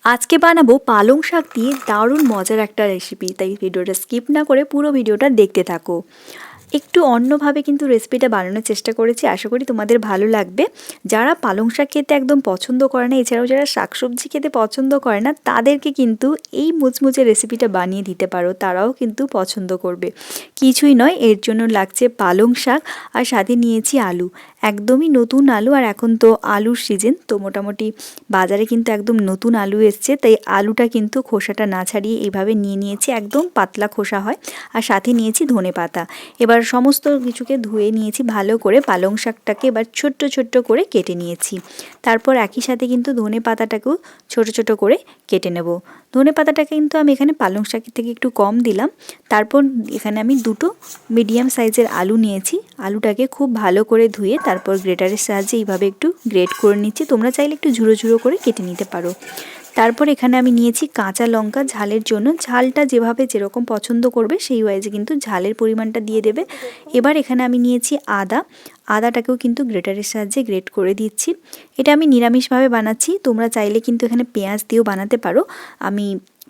আজকে বানাবো পালং শাক দিয়ে দারুণ মজার একটা রেসিপি, তাই ভিডিওটা স্কিপ না করে পুরো ভিডিওটা দেখতে থাকো। একটু অন্যভাবে কিন্তু রেসিপিটা বানানোর চেষ্টা করেছি, আশা করি তোমাদের ভালো লাগবে। যারা পালং শাক খেতে একদম পছন্দ করে না, এছাড়াও যারা শাকসবজি খেতে পছন্দ করে না, তাদেরকে কিন্তু এই মুচমুচে রেসিপিটা বানিয়ে দিতে পারো, তারাও কিন্তু পছন্দ করবে। কিছুই নয়, এর জন্য লাগছে পালং শাক আর সাথে নিয়েছি আলু, একদমই নতুন আলু। আর এখন তো আলুর সিজন, তো মোটামুটি বাজারে কিন্তু একদম নতুন আলু এসছে, তাই আলুটা কিন্তু খোসাটা না ছাড়িয়ে এইভাবে নিয়ে নিয়েছি, একদম পাতলা খোসা হয়। আর সাথে নিয়েছি ধনেপাতা। এবার সমস্ত কিছুকে ধুয়ে নিয়েছি ভালো করে, পালং শাকটাকে এবার ছোট্ট ছোট্ট করে কেটে নিয়েছি। তারপর একই সাথে কিন্তু ধনে পাতাটাকেও ছোট ছোট করে কেটে নেব। ধনে পাতাটাকে কিন্তু আমি এখানে পালং শাকের থেকে একটু কম দিলাম। তারপর এখানে আমি দুটো মিডিয়াম সাইজের আলু নিয়েছি, আলুটাকে খুব ভালো করে ধুয়ে তারপর গ্রেটারের সাহায্যে এইভাবে একটু গ্রেট করে নিচ্ছি। তোমরা চাইলে একটু ঝুড়ো ঝুড়ো করে কেটে নিতে পারো। তারপর এখানে আমি নিয়েছি কাঁচা লঙ্কা, ঝালের জন্য, ঝালটা যেভাবে যেরকম পছন্দ করবে সেই ওয়াইজে কিন্তু ঝালের পরিমাণটা দিয়ে দেবে। এবার এখানে আমি নিয়েছি আদাটাকেও কিন্তু গ্রেটারের সাহায্যে গ্রেট করে দিচ্ছি। এটা আমি নিরামিষভাবে বানাচ্ছি, তোমরা চাইলে কিন্তু এখানে পেঁয়াজ দিয়েও বানাতে পারো। আমি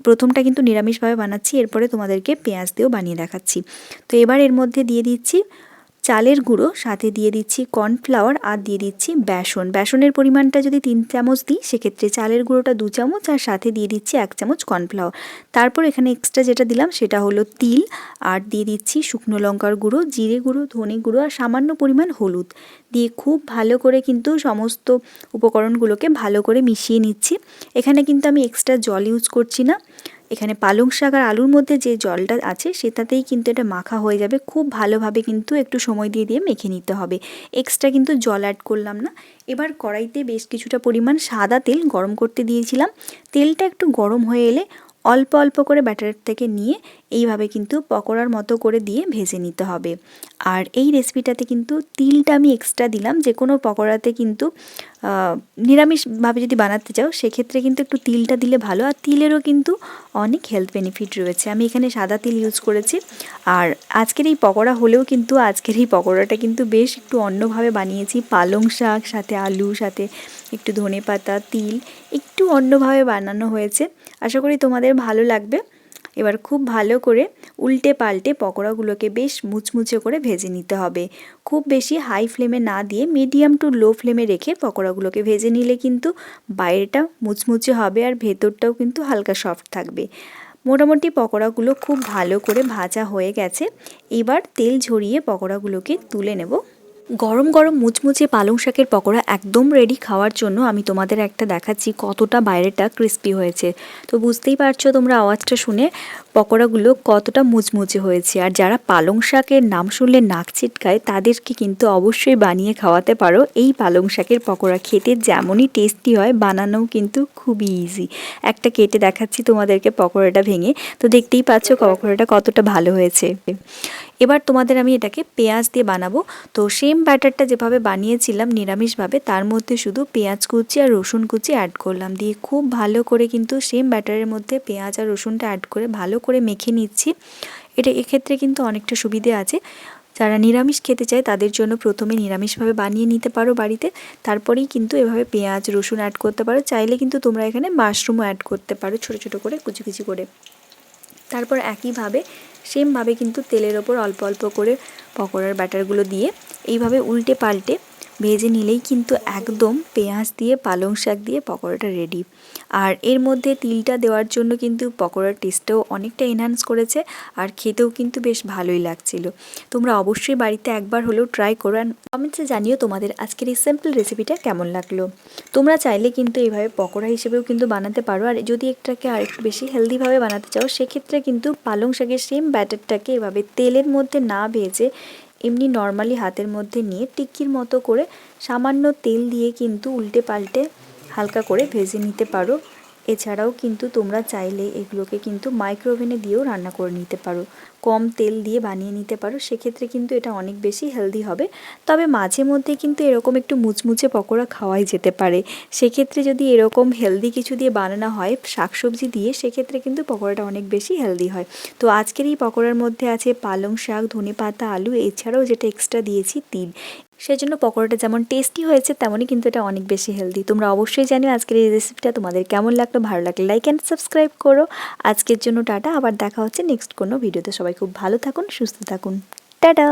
প্রথমটা কিন্তু নিরামিষভাবে বানাচ্ছি, এরপরে তোমাদেরকে পেঁয়াজ দিয়েও বানিয়ে দেখাচ্ছি। তো এবার এর মধ্যে দিয়ে দিচ্ছি চালের গুঁড়ো, সাথে দিয়ে দিচ্ছি কর্নফ্লাওয়ার, আর দিয়ে দিচ্ছি বেসনের পরিমাণটা যদি 3 চামচ দিই, সেক্ষেত্রে চালের গুঁড়োটা 2 চামচ, আর সাথে দিয়ে দিচ্ছি 1 চামচ কর্নফ্লাওয়ার। তারপর এখানে এক্সট্রা যেটা দিলাম সেটা হলো তিল, আর দিয়ে দিচ্ছি শুকনো লঙ্কার গুঁড়ো, জিরে গুঁড়ো, ধনে গুঁড়ো, আর সামান্য পরিমাণ হলুদ দিয়ে খুব ভালো করে কিন্তু সমস্ত উপকরণগুলোকে ভালো করে মিশিয়ে নিচ্ছি। এখানে কিন্তু আমি এক্সট্রা জল ইউজ করছি না, এখানে পালং শাক আর আলুর মধ্যে যে জলটা আছে সেটাতেই কিন্তু এটা মাখা হয়ে যাবে। খুব ভালোভাবে কিন্তু একটু সময় দিয়ে দিয়ে মেখে নিতে হবে, এক্সট্রা কিন্তু জল অ্যাড করলাম না। এবার কড়াইতে বেশ কিছুটা পরিমাণ সাদা তেল গরম করতে দিয়েছিলাম। তেলটা একটু গরম হয়ে এলে অল্প অল্প করে ব্যাটার থেকে নিয়ে এইভাবে কিন্তু পকোড়ার মতো করে দিয়ে ভেজে নিতে হবে। আর এই রেসিপিটাতে কিন্তু তিলটা আমি এক্সট্রা দিলাম, যে কোনো পকোড়াতে কিন্তু নিরামিষভাবে যদি বানাতে চাও সেক্ষেত্রে কিন্তু একটু তিলটা দিলে ভালো। আর তিলেরও কিন্তু অনেক হেলথ বেনিফিট রয়েছে, আমি এখানে সাদা তিল ইউজ করেছি। আর আজকের এই পকোড়া হলেও কিন্তু আজকের এই পকোড়াটা কিন্তু বেশ একটু অন্যভাবে বানিয়েছি, পালং শাক সাথে আলু সাথে একটু ধনেপাতা, তিল, একটু অন্যভাবে বানানো হয়েছে। আশা করি তোমাদের ভালো লাগবে। এবার খুব ভালো করে উল্টে পাল্টে পকোড়াগুলোকে বেশ মুচমুচে করে ভেজে নিতে হবে। খুব বেশি হাই ফ্লেমে না দিয়ে মিডিয়াম টু লো ফ্লেমে রেখে পকোড়াগুলোকে ভেজে নিলে কিন্তু বাইরেটা মুচমুচে হবে আর ভেতরটাও কিন্তু হালকা সফট থাকবে। মোটামুটি পকোড়াগুলো খুব ভালো করে ভাজা হয়ে গেছে, এবার তেল ঝরিয়ে পকোড়াগুলোকে তুলে নেব। গরম গরম মুচমুচে পালং শাকের পকোড়া একদম রেডি খাওয়ার জন্য। আমি তোমাদের একটা দেখাচ্ছি কতটা বাইরেটা ক্রিস্পি হয়েছে, তো বুঝতেই পারছো তোমরা আওয়াজটা শুনে পকোড়াগুলো কতটা মুচমুচে হয়েছে। আর যারা পালং শাকের নাম শুনলে নাক ছিটকায়, তাদেরকে কিন্তু অবশ্যই বানিয়ে খাওয়াতে পারো। এই পালং শাকের পকোড়া খেতে যেমনই টেস্টি হয়, বানানোও কিন্তু খুবই ইজি। একটা কেটে দেখাচ্ছি তোমাদেরকে পকোড়াটা ভেঙে, তো দেখতেই পাচ্ছ পকোড়াটা কতটা ভালো হয়েছে। এবার তোমাদের আমি এটাকে পেঁয়াজ দিয়ে বানাবো। তো সেম ব্যাটারটা যেভাবে বানিয়েছিলাম নিরামিষভাবে, তার মধ্যে শুধু পেঁয়াজ কুচি আর রসুন কুচি অ্যাড করলাম, দিয়ে খুব ভালো করে কিন্তু সেম ব্যাটারের মধ্যে পেঁয়াজ আর রসুনটা অ্যাড করে ভালো করে মেখে নিচ্ছি। এটা এক্ষেত্রে কিন্তু অনেকটা সুবিধে আছে, যারা নিরামিষ খেতে চায় তাদের জন্য প্রথমে নিরামিষভাবে বানিয়ে নিতে পারো বাড়িতে, তারপরেই কিন্তু এভাবে পেঁয়াজ রসুন অ্যাড করতে পারো। চাইলে কিন্তু তোমরা এখানে মাশরুমও অ্যাড করতে পারো ছোটো ছোটো করে কুচি কুচি করে। তারপর একইভাবে সেমভাবে কিন্তু তেলের ওপর অল্প অল্প করে পকোড়ার ব্যাটারগুলো দিয়ে এইভাবে উল্টে পাল্টে ভেজে নিলেই কিন্তু একদম পেঁয়াজ দিয়ে পালং শাক দিয়ে পকোড়াটা রেডি। আর এর মধ্যে তিলটা দেওয়ার জন্য কিন্তু পকোড়ার টেস্টটাও অনেকটা এনহান্স করেছে, আর খেতেও কিন্তু বেশ ভালোই লাগছিল। তোমরা অবশ্যই বাড়িতে একবার হলেও ট্রাই করো, আর কমেন্টসে জানিও তোমাদের আজকের এই সিম্পল রেসিপিটা কেমন লাগলো। তোমরা চাইলে কিন্তু এইভাবে পকোড়া হিসেবেও কিন্তু বানাতে পারো, আর যদি একটাকে আর একটু বেশি হেলদিভাবে বানাতে চাও সেক্ষেত্রে কিন্তু পালং শাকের সেম ব্যাটারটাকে এভাবে তেলের মধ্যে না ভেজে এমনি নর্মালি হাতের মধ্যে নিয়ে টিক্কির মতো করে সামান্য তেল দিয়ে কিন্তু উল্টে পাল্টে হালকা করে ভেজে নিতে পারো। এছাড়াও কিন্তু তোমরা চাইলে এগুলোকে কিন্তু মাইক্রোওভেনে দিয়েও রান্না করে নিতে পারো। কম তেল দিয়ে বানিয়ে নিতে পারো, সেক্ষেত্রে কিন্তু এটা অনেক বেশি হেলদি হবে। তবে মাঝে মধ্যে কিন্তু এরকম একটু মুচমুচে পকোড়া খাওয়াই যেতে পারে। সেক্ষেত্রে যদি এরকম হেলদি কিছু দিয়ে বানানো হয় শাকসবজি দিয়ে, সেক্ষেত্রে কিন্তু পকোড়াটা অনেক বেশি হেলদি হয়। তো আজকের এই পকোড়ার মধ্যে আছে পালং শাক, ধনেপাতা, আলু, এছাড়াও যেটা এক্সট্রা দিয়েছি তিল। সেজন্য পকোড়াটা যেমন টেস্টি হয়েছে তেমনই কিন্তু এটা অনেক বেশি হেলদি। তোমরা অবশ্যই জানিও আজকের এই রেসিপিটা তোমাদের কেমন লাগলো। ভালো লাগলে লাইক অ্যান্ড সাবস্ক্রাইব করো। আজকের জন্য টাটা, আবার দেখা হচ্ছে নেক্সট কোনো ভিডিওতে। সবাই খুব ভালো থাকুন, সুস্থ থাকুন, টাটা।